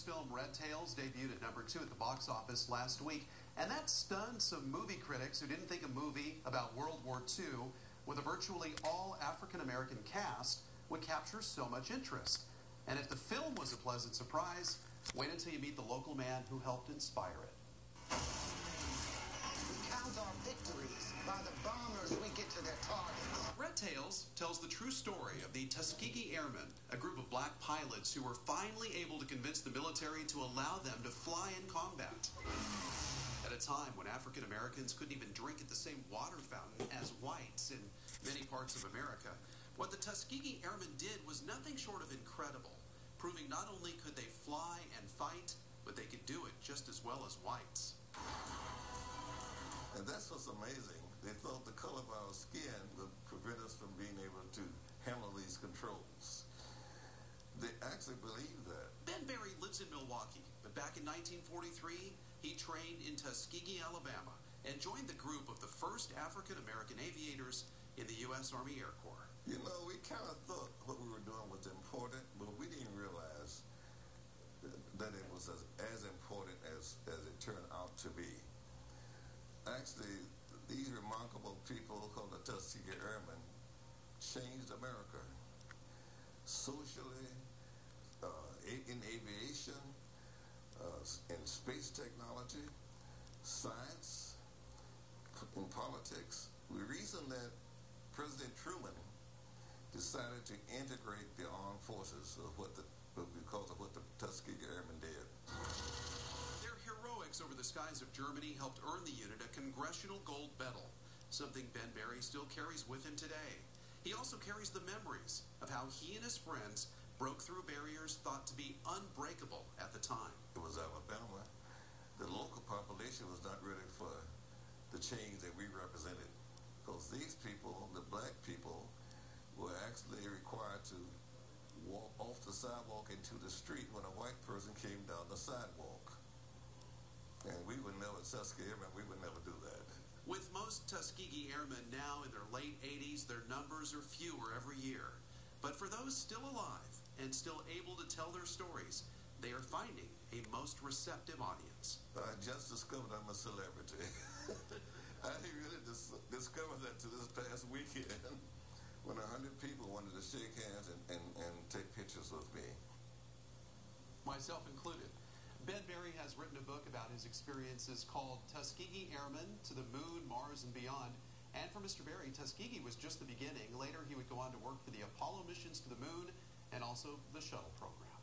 film Red Tails debuted at #2 at the box office last week, and that stunned some movie critics who didn't think a movie about World War II with a virtually all African-American cast would capture so much interest. And if the film was a pleasant surprise, wait until you meet the local man who helped inspire it. We count our victories by the bombers we get to their targets. Red Tails tells the true story of the Tuskegee Airmen, a group of black pilots who were finally able to convince the military to allow them to fly in combat. At a time when African Americans couldn't even drink at the same water fountain as whites in many parts of America, what the Tuskegee Airmen did was nothing short of incredible, proving not only could they fly and fight, but they could do it just as well as whites. And that's what's amazing. They thought the color of our skin would prevent us from being able to handle these controls. They actually believe that. Ben Berry lives in Milwaukee, but back in 1943, he trained in Tuskegee, Alabama, and joined the group of the first African-American aviators in the U.S. Army Air Corps. You know, we kind of thought what we were doing was important, but we didn't realize that it was as important as it turned out to be. Actually, these remarkable people called the Tuskegee Airmen changed America socially, in aviation, in space technology, science, in politics. The reason that President Truman decided to integrate the armed forces because of what the Tuskegee Airmen did. Their heroics over the skies of Germany helped earn the unit a Congressional Gold Medal, something Ben Berry still carries with him today. He also carries the memories of how he and his friends broke through barriers thought to be unbreakable at the time. It was Alabama. The local population was not ready for the change that we represented, because these people, the black people, were actually required to walk off the sidewalk into the street when a white person came down the sidewalk. And we would never, Tuskegee Airmen, we would never do that. With most Tuskegee Airmen now in their late 80s, their numbers are fewer every year. But for those still alive and still able to tell their stories, they are finding a most receptive audience. I just discovered I'm a celebrity. I really discovered that to this past weekend when 100 people wanted to shake hands and take pictures with me. Myself included. Ben Berry has written a book about his experiences called Tuskegee Airmen to the Moon, Mars, and Beyond. And for Mr. Berry, Tuskegee was just the beginning. Later, he would go on to work for the Apollo missions to the moon and also the shuttle program.